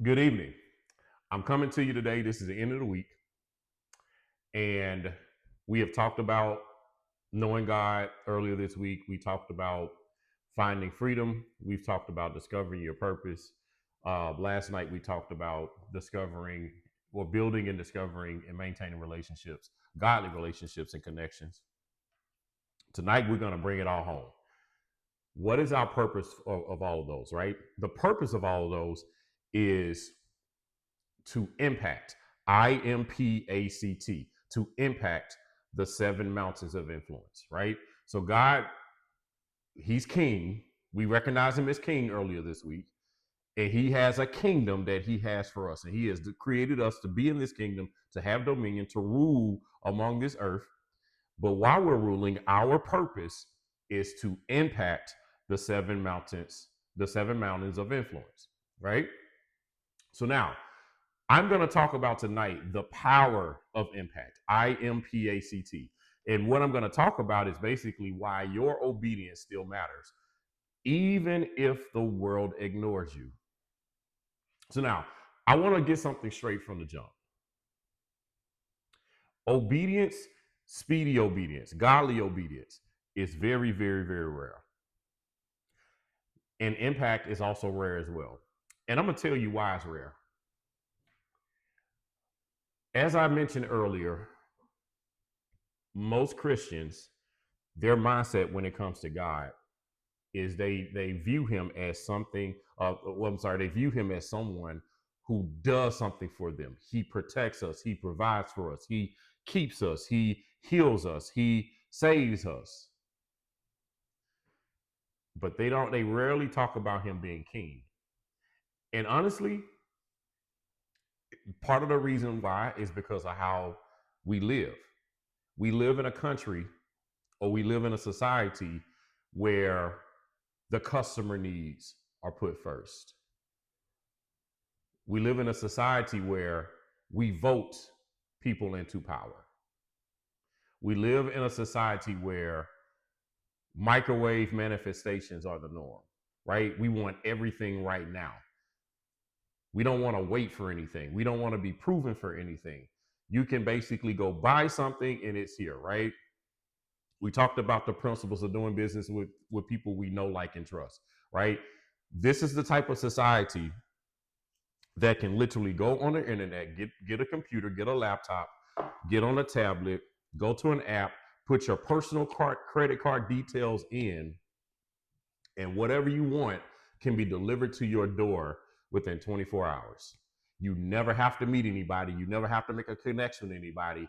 Good evening. I'm coming to you today. This is the end of the week, and we have talked about knowing God earlier this week. We talked about finding freedom. We've talked about discovering your purpose. Last night, we talked about discovering or building and discovering and maintaining relationships, godly relationships and connections. Tonight, we're going to bring it all home. What is our purpose of all of those, right? The purpose of all of those is to impact I.M.P.A.C.T, to impact the seven mountains of influence, right? So God, he's king. We recognize him as king earlier this week, and he has a kingdom that he has for us, and he has created us to be in this kingdom, to have dominion, to rule among this earth. But while we're ruling, our purpose is to impact the seven mountains of influence, right? So now I'm going to talk about tonight the power of impact, I.M.P.A.C.T. And what I'm going to talk about is basically why your obedience still matters, even if the world ignores you. So now, I want to get something straight from the jump. Obedience, speedy obedience, godly obedience is very, very, very rare. And impact is also rare as well. And I'm going to tell you why it's rare. As I mentioned earlier, most Christians, their mindset when it comes to God is they view him as something. They view him as someone who does something for them. He protects us. He provides for us. He keeps us. He heals us. He saves us. But they don't. They rarely talk about him being king. And honestly, part of the reason why is because of how we live. We live in a country, or we live in a society where the customer needs are put first. We live in a society where we vote people into power. We live in a society where microwave manifestations are the norm, right? We want everything right now. We don't want to wait for anything. We don't want to be proven for anything. You can basically go buy something and it's here, right? We talked about the principles of doing business with people we know, like, and trust, right? This is the type of society that can literally go on the internet, get a computer, get a laptop, get on a tablet, go to an app, put your personal credit card details in, and whatever you want can be delivered to your door within 24 hours. You never have to meet anybody. You never have to make a connection with anybody.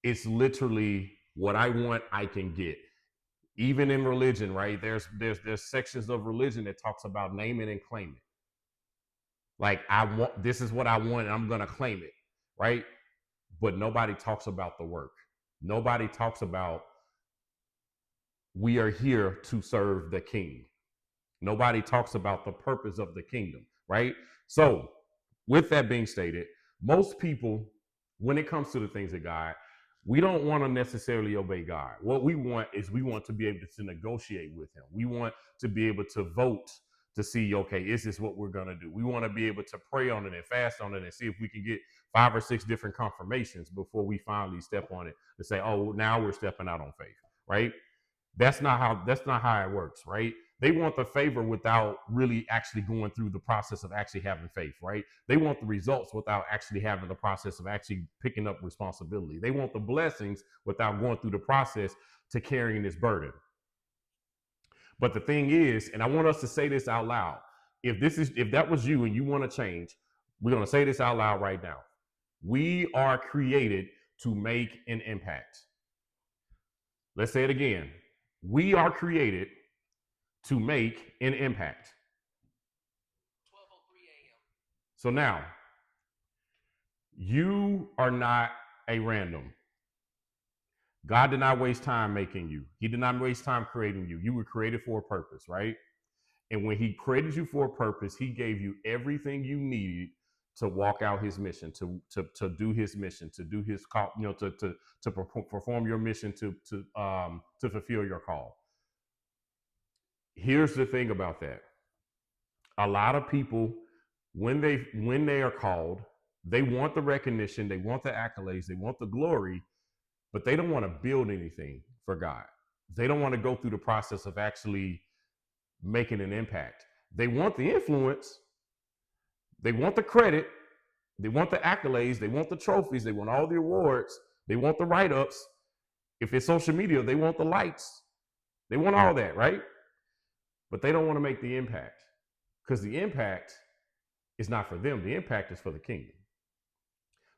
It's literally what I want, I can get. Even in religion, right? There's sections of religion that talks about name it and claim it. Like, I want, this is what I want, and I'm gonna claim it, right? But nobody talks about the work. Nobody talks about we are here to serve the king. Nobody talks about the purpose of the kingdom, right? So, with that being stated, most people, when it comes to the things of God, we don't want to necessarily obey God. What we want is we want to be able to negotiate with him. We want to be able to vote to see, okay, is this what we're going to do? We want to be able to pray on it and fast on it and see if we can get 5 or 6 different confirmations before we finally step on it to say, oh, now we're stepping out on faith, right? That's not how it works, right? They want the favor without really actually going through the process of actually having faith, right? They want the results without actually having the process of actually picking up responsibility. They want the blessings without going through the process to carrying this burden. But the thing is, and I want us to say this out loud, if that was you and you want to change, we're going to say this out loud right now. We are created to make an impact. Let's say it again. We are created to make an impact. 12:03 a.m. So now, you are not a random. God did not waste time making you. He did not waste time creating you. You were created for a purpose, right? And when he created you for a purpose, he gave you everything you needed to walk out his mission, to do his mission, to do his call, to perform your mission, to fulfill your call. Here's the thing about that. A lot of people when they are called, they want the recognition, they want the accolades, they want the glory, but they don't want to build anything for God. They don't want to go through the process of actually making an impact. They want the influence, they want the credit, they want the accolades, they want the trophies, they want all the awards, they want the write ups. If it's social media, they want the likes, they want all that, right? But they don't want to make the impact because the impact is not for them, the impact is for the kingdom.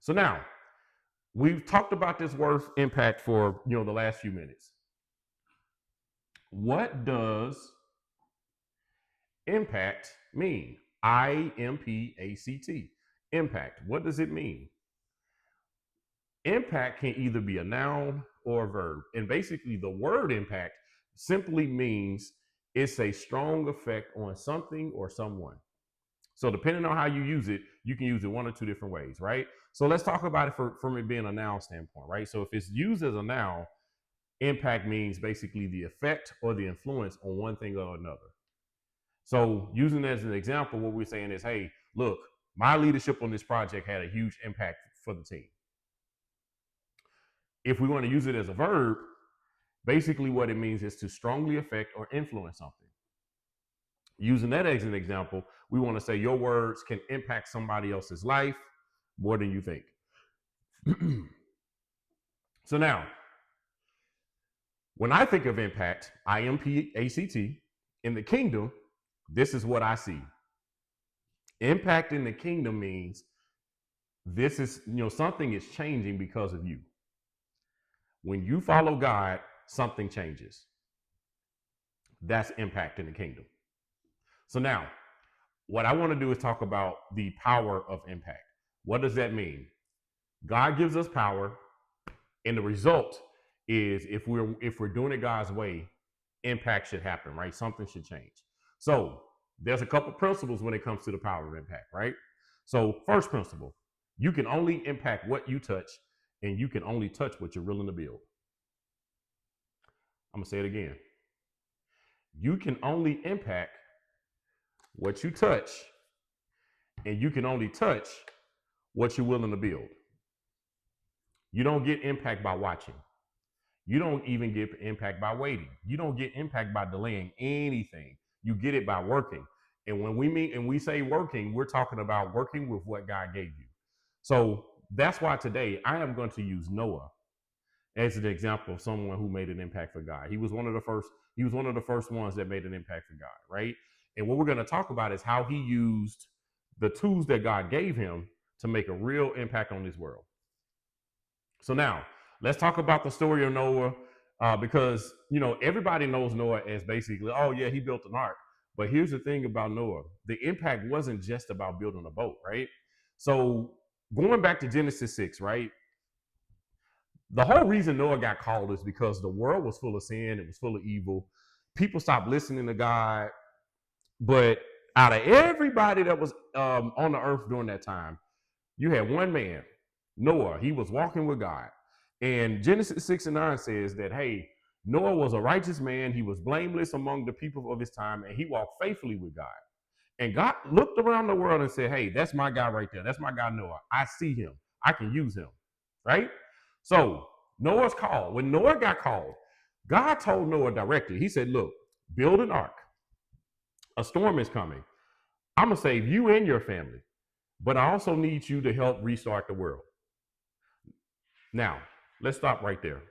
So now, we've talked about this word impact for the last few minutes. What does impact mean? I.M.P.A.C.T. Impact. What does it mean? Impact can either be a noun or a verb. And basically, the word impact simply means it's a strong effect on something or someone. So depending on how you use it, you can use it one or two different ways, right? So let's talk about it from it being a noun standpoint, right? So if it's used as a noun, impact means basically the effect or the influence on one thing or another. So using it as an example, what we're saying is, hey, look, my leadership on this project had a huge impact for the team. If we want to use it as a verb, basically what it means is to strongly affect or influence something. Using that as an example, we want to say your words can impact somebody else's life more than you think. So now, when I think of impact, I.M.P.A.C.T, in the kingdom, this is what I see. Impact in the kingdom means this is, something is changing because of you. When you follow God, something changes. That's impact in the kingdom. So now, what I want to do is talk about the power of impact. What does that mean? God gives us power, and the result is if we're doing it God's way, impact should happen, right? Something should change. So there's a couple principles when it comes to the power of impact, right? So first principle, you can only impact what you touch, and you can only touch what you're willing to build. I'm gonna say it again. You can only impact what you touch, and you can only touch what you're willing to build. You don't get impact by watching. You don't even get impact by waiting. You don't get impact by delaying anything. You get it by working. And when we say working, we're talking about working with what God gave you. So that's why today I am going to use Noah as an example of someone who made an impact for God. He was one of the first ones that made an impact for God, right? And what we're going to talk about is how he used the tools that God gave him to make a real impact on this world. So now let's talk about the story of Noah, because everybody knows Noah as basically, oh yeah, he built an ark. But here's the thing about Noah: the impact wasn't just about building a boat, right? So going back to Genesis 6, right? The whole reason Noah got called is because the world was full of sin, it was full of evil. People stopped listening to God. But out of everybody that was on the earth during that time, you had one man, Noah. He was walking with God. And Genesis 6 and 9 says that, hey, Noah was a righteous man. He was blameless among the people of his time, and he walked faithfully with God. And God looked around the world and said, hey, that's my guy right there. That's my guy, Noah. I see him. I can use him. Right? So Noah's called. When Noah got called, God told Noah directly, he said, look, build an ark. A storm is coming. I'm going to save you and your family, but I also need you to help restart the world. Now, let's stop right there.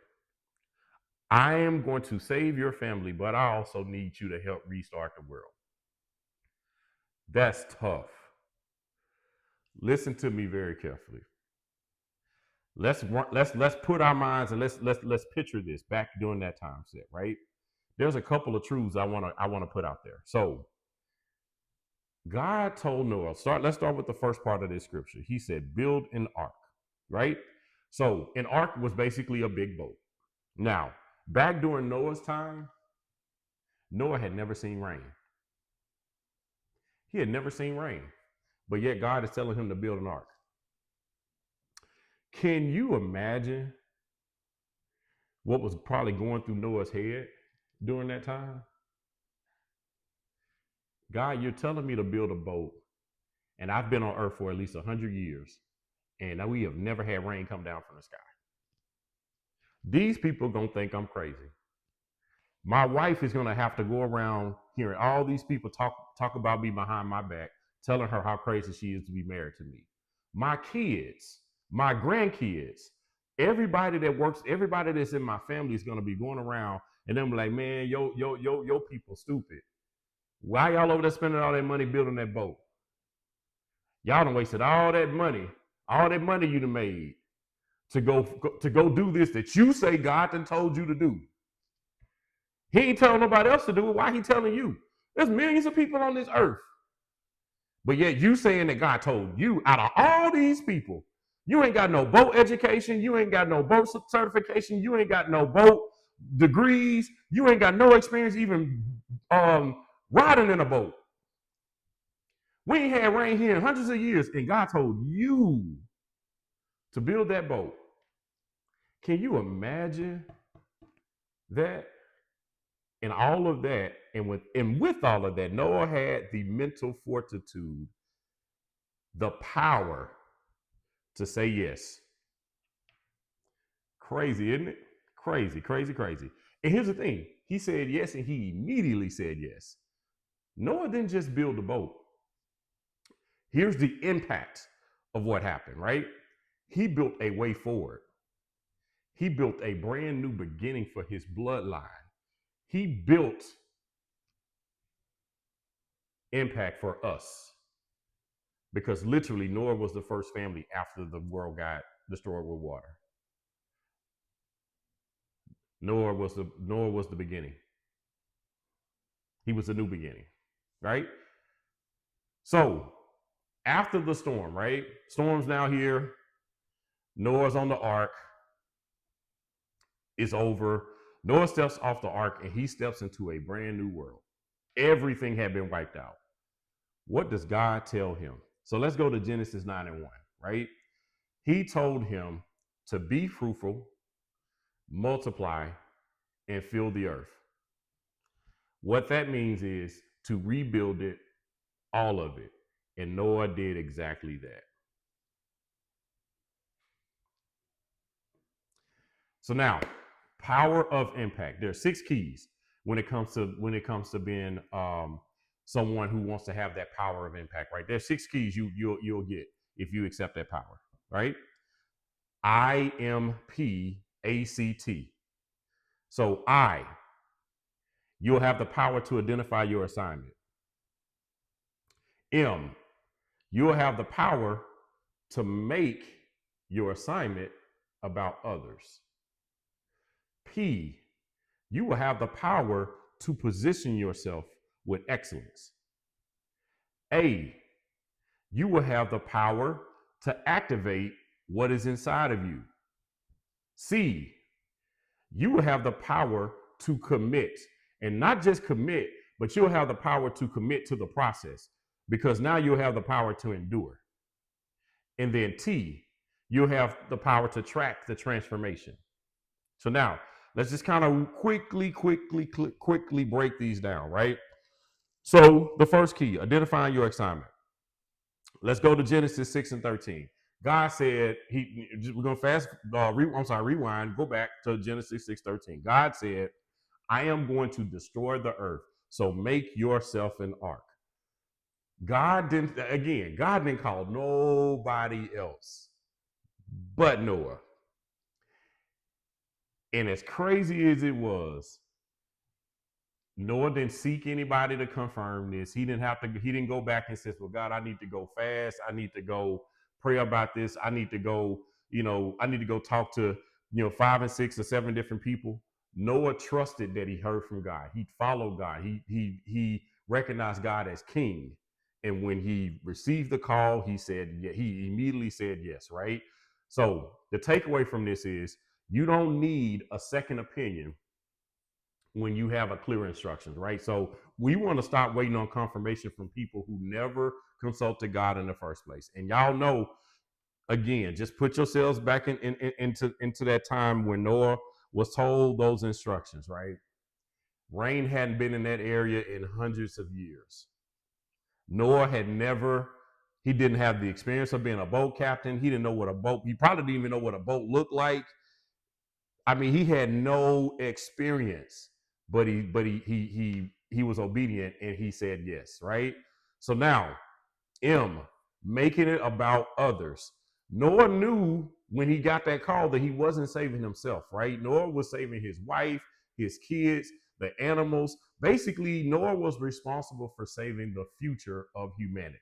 I am going to save your family, but I also need you to help restart the world. That's tough. Listen to me very carefully. Let's put our minds and let's picture this back during that time set, right? There's a couple of truths I want to put out there. So God told Noah, let's start with the first part of this scripture. He said, build an ark, right? So an ark was basically a big boat. Now, back during Noah's time, Noah had never seen rain. He had never seen rain, but yet God is telling him to build an ark. Can you imagine what was probably going through Noah's head during that time? God, you're telling me to build a boat, And I've been on earth for at least 100 years, and we have never had rain come down from the sky. These people are going to think I'm crazy. My wife is going to have to go around hearing all these people talk about me behind my back, telling her how crazy she is to be married to me. My kids, my grandkids, everybody that works, everybody that's in my family is going to be going around and them like, man, yo people stupid. Why y'all over there spending all that money building that boat? Y'all done wasted all that money you done made to go do this that you say God done told you to do. He ain't telling nobody else to do it. Why he telling you? There's millions of people on this earth. But yet you saying that God told you, out of all these people, you ain't got no boat education, you ain't got no boat certification, you ain't got no boat degrees, you ain't got no experience even riding in a boat. We ain't had rain here in hundreds of years, and God told you to build that boat. Can you imagine that? And all of that, and with all of that, Noah had the mental fortitude, the power to say yes. Crazy, isn't it? Crazy, crazy, crazy. And here's the thing: he said yes, and he immediately said yes. Noah didn't just build a boat. Here's the impact of what happened, right? He built a way forward. He built a brand new beginning for his bloodline. He built impact for us because literally Noah was the first family after the world got destroyed with water. Noah was the beginning. He was the new beginning, right? So after the storm, right? Storm's now here. Noah's on the ark. It's over. Noah steps off the ark and he steps into a brand new world. Everything had been wiped out. What does God tell him? So let's go to Genesis 9:1, right? He told him to be fruitful, multiply, and fill the earth. What that means is to rebuild it, all of it. And Noah did exactly that. So now, power of impact. There are 6 keys when it comes to being someone who wants to have that power of impact. Right? There's 6 keys you'll get if you accept that power. Right? I.M.P.A.C.T. So you'll have the power to identify your assignment. M, you'll have the power to make your assignment about others. P, you will have the power to position yourself with excellence. A, you will have the power to activate what is inside of you. C, you will have the power to commit, and not just commit, but you'll have the power to commit to the process because now you'll have the power to endure. And then T, you'll have the power to track the transformation. So now let's just kind of quickly break these down, right? So the first key, identifying your assignment. Let's go to Genesis 6:13. God said, we're going to rewind, go back to Genesis 6:13. God said, I am going to destroy the earth, so make yourself an ark. God didn't call nobody else but Noah. And as crazy as it was, Noah didn't seek anybody to confirm this. He didn't go back and say, well, God, I need to go fast. I need to go pray about this. I need to go talk to, 5 and 6 or 7 different people. Noah trusted that he heard from God. He followed God. He recognized God as king. And when he received the call, he immediately said yes, right? So the takeaway from this is you don't need a second opinion when you have a clear instructions, right? So we want to stop waiting on confirmation from people who never consulted God in the first place. And y'all know, again, just put yourselves back into that time when Noah was told those instructions, right? Rain hadn't been in that area in hundreds of years. Noah had never He didn't have the experience of being a boat captain. He didn't know what a boat. He probably didn't even know what a boat looked like. I mean, he had no experience, but he was obedient and he said yes, right? So now, M, making it about others. Noah knew when he got that call that he wasn't saving himself, right? Noah was saving his wife, his kids, the animals. Basically, Noah was responsible for saving the future of humanity,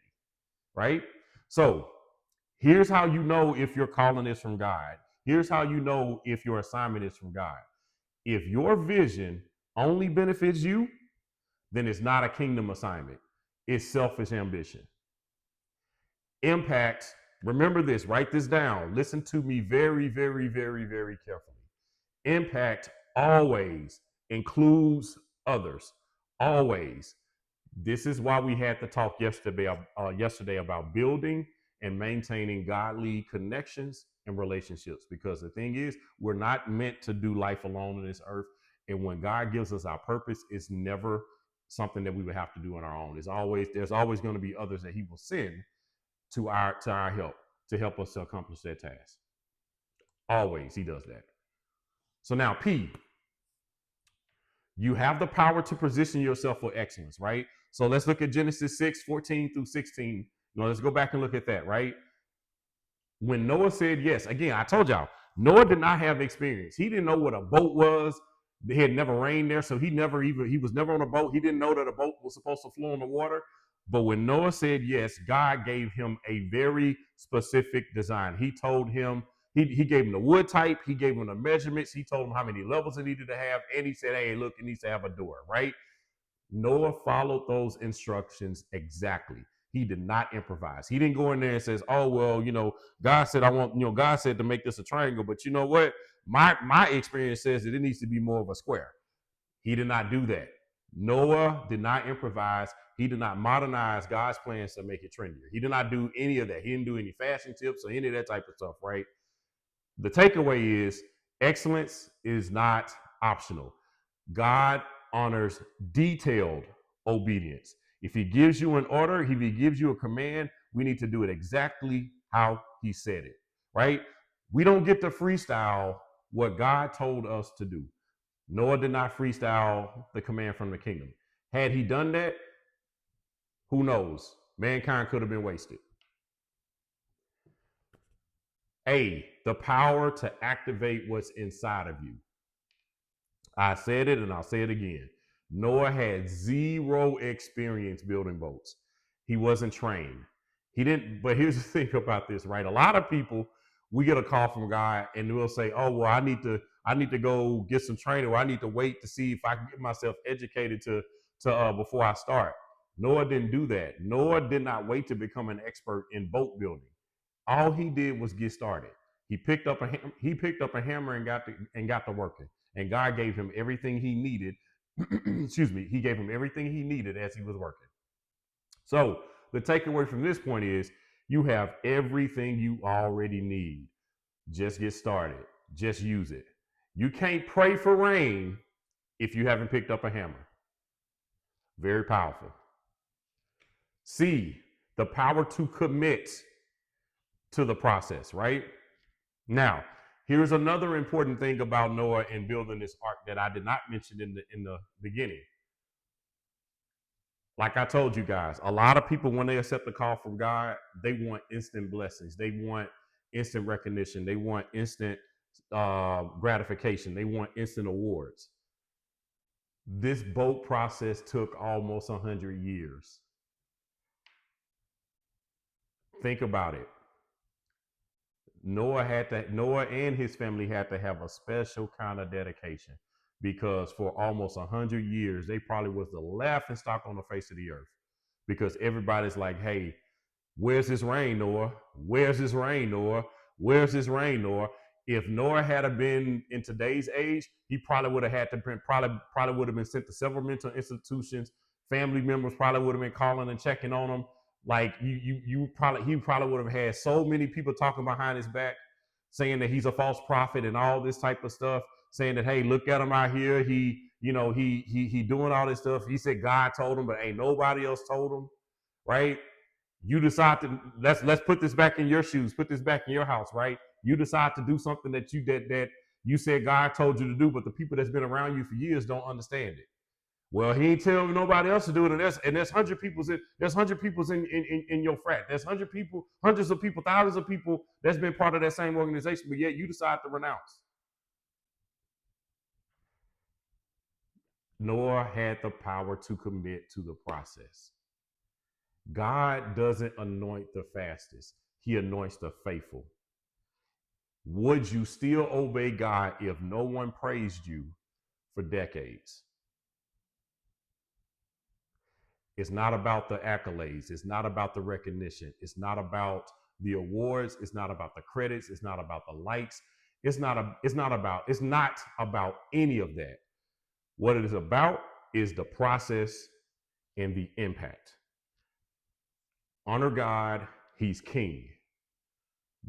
right? So here's how you know if your calling is from God. Here's how you know if your assignment is from God. If your vision only benefits you, then it's not a kingdom assignment. It's selfish ambition. Impact, remember this, write this down. Listen to me very, very, very, very carefully. Impact always includes others. Always. This is why we had to talk yesterday about building and maintaining godly connections and relationships. Because the thing is, we're not meant to do life alone on this earth. And when God gives us our purpose, it's never something that we would have to do on our own. There's always going to be others that He will send to our help to help us to accomplish that task. Always, He does that. So now, P, you have the power to position yourself for excellence, right? So let's look at Genesis 6:14 through 16. Let's go back and look at that, right? When Noah said yes, again, I told y'all, Noah did not have experience. He didn't know what a boat was. It had never rained there, so he was never on a boat. He didn't know that a boat was supposed to flow on the water. But when Noah said yes, God gave him a very specific design. He told him, he gave him the wood type, he gave him the measurements, he told him how many levels it needed to have, and he said, hey, look, it needs to have a door, right? Noah followed those instructions exactly. He did not improvise. He didn't go in there and says, "Oh well, God said God said to make this a triangle, but you know what? My experience says that it needs to be more of a square." He did not do that. Noah did not improvise. He did not modernize God's plans to make it trendier. He did not do any of that. He didn't do any fashion tips or any of that type of stuff, right? The takeaway is excellence is not optional. God honors detailed obedience. If He gives you an order, if He gives you a command, we need to do it exactly how He said it, right? We don't get to freestyle what God told us to do. Noah did not freestyle the command from the kingdom. Had he done that, who knows? Mankind could have been wasted. A, the power to activate what's inside of you. I said it and I'll say it again. Noah had zero experience building boats. He wasn't trained. He didn't, but here's the thing about this, right? A lot of people, we get a call from God and we'll say, oh, well, I need to go get some training, or I need to wait to see if I can get myself educated to before I start. Noah didn't do that. Noah did not wait to become an expert in boat building. All he did was get started. He picked up a hammer and got to working. And God gave him everything he needed. Excuse me. He gave him everything he needed as he was working. So the takeaway from this point is you have everything you already need. Just get started. Just use it. You can't pray for rain if you haven't picked up a hammer. Very powerful. C, the power to commit to the process, right? Now, here's another important thing about Noah and building this ark that I did not mention in the beginning. Like I told you guys, a lot of people, when they accept the call from God, they want instant blessings. They want instant recognition. They want instant gratification. They want instant awards. This boat process took almost 100 years. Think about it. Noah and his family had to have a special kind of dedication, because for almost 100 years they probably was the laughing stock on the face of the earth, because everybody's like, hey, where's this rain, Noah? Where's this rain, Noah? Where's this rain, Noah? If Noah had been in today's age, he probably would have had to probably would have been sent to several mental institutions. Family members probably would have been calling and checking on him. Like he probably would have had so many people talking behind his back, saying that he's a false prophet and all this type of stuff, saying that, hey, look at him out here. He doing all this stuff. He said God told him, but ain't nobody else told him, right? You decide to let's put this back in your shoes, put this back in your house, right? You decide to do something that you said God told you to do, but the people that's been around you for years don't understand it. Well, he ain't telling nobody else to do it, and there's hundred people's in your frat. There's hundreds of people, thousands of people that's been part of that same organization, but yet you decide to renounce. Noah had the power to commit to the process. God doesn't anoint the fastest; He anoints the faithful. Would you still obey God if no one praised you for decades? It's not about the accolades. It's not about the recognition. It's not about the awards. It's not about the credits. It's not about the likes. It's not about any of that. What it is about is the process and the impact. Honor God, He's king.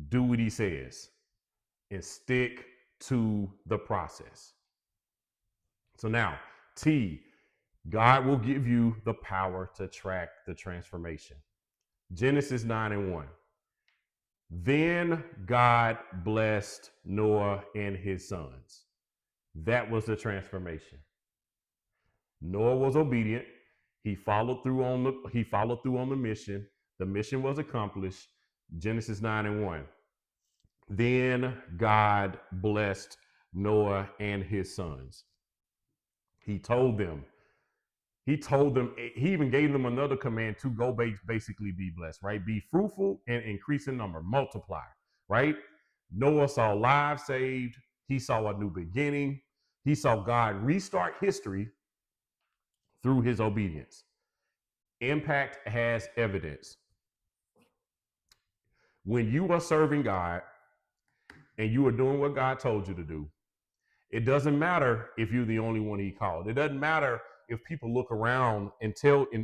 Do what He says and stick to the process. So now, T, God will give you the power to track the transformation. Genesis 9:1. Then God blessed Noah and his sons. That was the transformation. Noah was obedient. He followed through on the mission. The mission was accomplished. Genesis 9:1. Then God blessed Noah and his sons. He told them, he even gave them another command to go basically be blessed, right? Be fruitful and increase in number, multiply, right? Noah saw lives saved. He saw a new beginning. He saw God restart history through his obedience. Impact has evidence. When you are serving God and you are doing what God told you to do, it doesn't matter if you're the only one He called. It doesn't matter if people look around and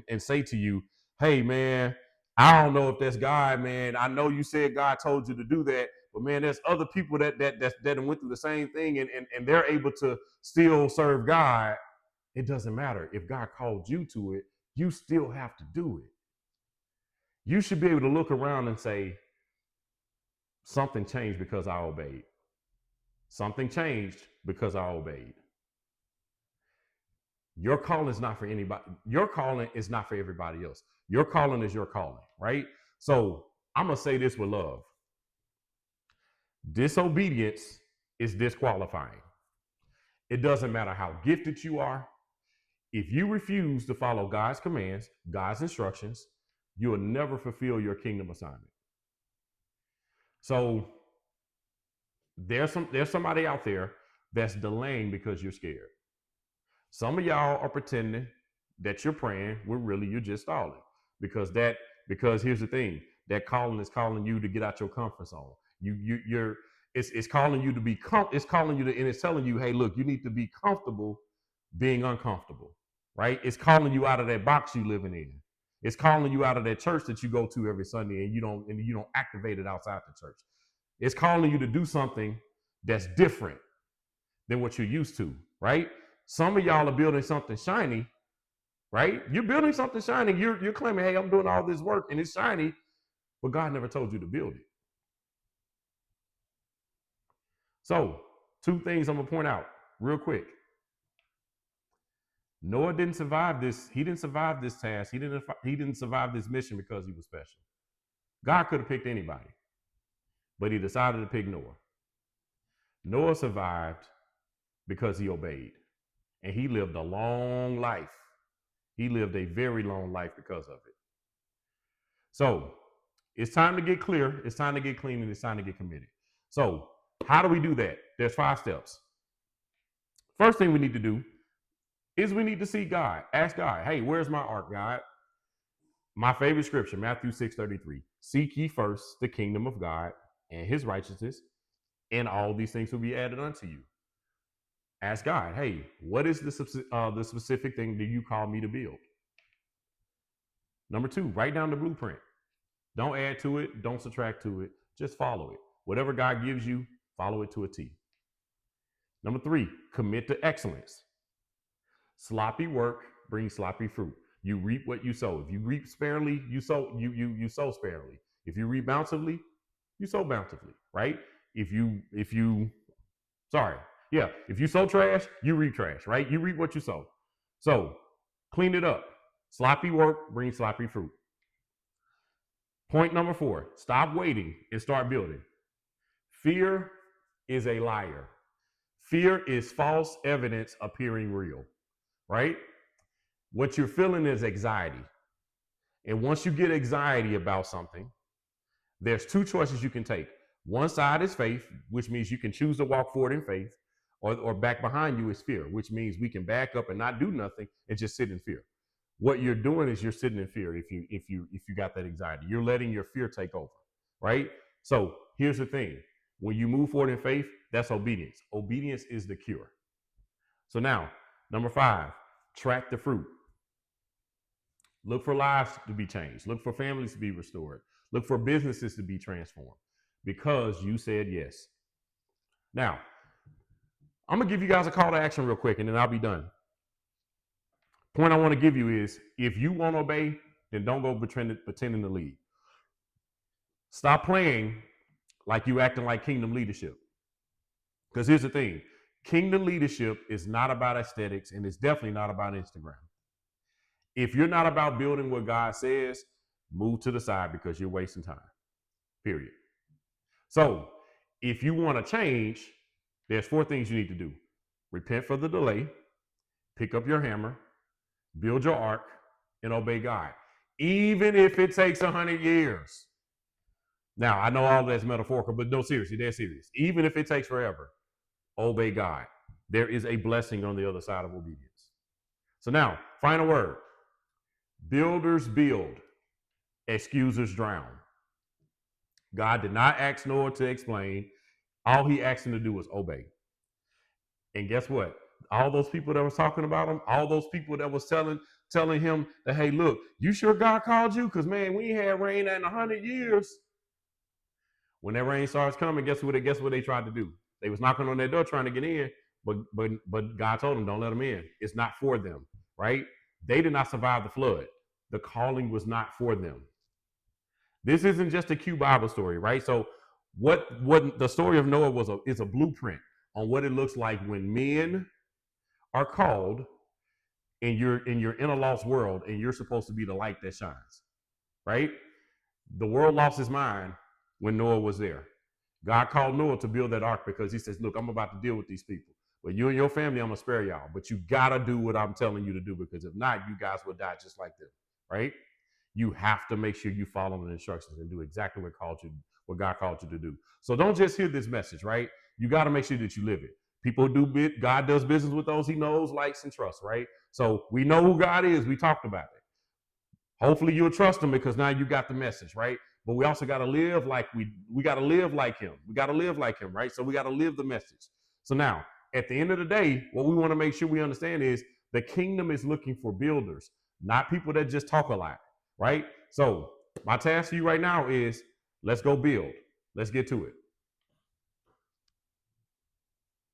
and say to you, "Hey, man, I don't know if that's God, man. I know you said God told you to do that, but man, there's other people that went through the same thing and they're able to still serve God." It doesn't matter if God called you to it. You still have to do it. You should be able to look around and say, "Something changed because I obeyed. Something changed because I obeyed." Your calling is not for anybody. Your calling is not for everybody else. Your calling is your calling, right? So I'm gonna say this with love. Disobedience is disqualifying. It doesn't matter how gifted you are. If you refuse to follow God's commands, God's instructions, you will never fulfill your kingdom assignment. So there's somebody out there that's delaying because you're scared. Some of y'all are pretending that you're praying when really you're just stalling. Because here's the thing, that calling is calling you to get out your comfort zone. You're it's calling you to be it's calling you to, and it's telling you, hey, look, you need to be comfortable being uncomfortable, right? It's calling you out of that box you living in. It's calling you out of that church that you go to every Sunday and you don't activate it outside the church. It's calling you to do something that's different than what you're used to, right? Some of y'all are building something shiny, right? You're building something shiny. You're claiming, hey, I'm doing all this work and it's shiny, but God never told you to build it. So, two things I'm gonna point out real quick. Noah didn't survive this. He didn't survive this task. He didn't survive this mission because he was special. God could have picked anybody, but He decided to pick Noah. Noah survived because he obeyed, and he lived a long life. He lived a very long life because of it. So it's time to get clear. It's time to get clean, and it's time to get committed. So how do we do that? There's 5 steps. First thing we need to do is we need to seek God. Ask God, hey, where's my ark, God? My favorite scripture, Matthew 6:33. Seek ye first the kingdom of God and His righteousness, and all these things will be added unto you. Ask God, hey, what is the specific thing that you call me to build? Number 2, write down the blueprint. Don't add to it. Don't subtract to it. Just follow it. Whatever God gives you, follow it to a T. Number 3, commit to excellence. Sloppy work brings sloppy fruit. You reap what you sow. If you reap sparingly, you sow sparingly. If you reap bountifully, you sow bountifully, right? If you sorry, yeah, if you sow trash, you reap trash, right? You reap what you sow. So clean it up. Sloppy work brings sloppy fruit. Point number 4, stop waiting and start building. Fear is a liar. Fear is false evidence appearing real, right? What you're feeling is anxiety. And once you get anxiety about something, there's 2 choices you can take. One side is faith, which means you can choose to walk forward in faith, or back behind you is fear, which means we can back up and not do nothing and just sit in fear. What you're doing is you're sitting in fear if you got that anxiety. You're letting your fear take over, right? So here's the thing. When you move forward in faith, that's obedience. Obedience is the cure. So now, number 5, track the fruit. Look for lives to be changed. Look for families to be restored. Look for businesses to be transformed because you said yes. Now, I'm going to give you guys a call to action real quick and then I'll be done. Point I want to give you is if you won't obey, then don't go pretending to lead. Stop playing like you acting like kingdom leadership. Because here's the thing. Kingdom leadership is not about aesthetics and it's definitely not about Instagram. If you're not about building what God says, move to the side because you're wasting time. Period. So if you want to change, there's 4 things you need to do. Repent for the delay, pick up your hammer, build your ark, and obey God. Even if it takes 100 years. Now, I know all that's metaphorical, but no, seriously, they're serious. Even if it takes forever, obey God. There is a blessing on the other side of obedience. So now, final word. Builders build, excusers drown. God did not ask Noah to explain. All he asked him to do was obey. And guess what? All those people that was talking about him, all those people that was telling him that, hey, look, you sure God called you? Because, man, we ain't had rain in 100 years. When that rain starts coming, guess what they tried to do? They was knocking on their door trying to get in, but God told them, don't let them in. It's not for them, right? They did not survive the flood. The calling was not for them. This isn't just a cute Bible story, right? So what the story of Noah is a blueprint on what it looks like when men are called and you're in a lost world and you're supposed to be the light that shines, right? The world lost its mind when Noah was there. God called Noah to build that ark because he says, look, I'm about to deal with these people. But you and your family, I'm going to spare y'all. But you got to do what I'm telling you to do because if not, you guys will die just like them, right? You have to make sure you follow the instructions and do exactly what God called you to do. So don't just hear this message, right? You got to make sure that you live it. People do God does business with those he knows, likes, and trusts, right? So we know who God is. We talked about it. Hopefully you'll trust him because now you got the message, right? But we also got to live like we got to live like him. We got to live like him, right? So we got to live the message. So now, at the end of the day, what we want to make sure we understand is the kingdom is looking for builders, not people that just talk a lot, right? So my task for you right now is let's go build. Let's get to it.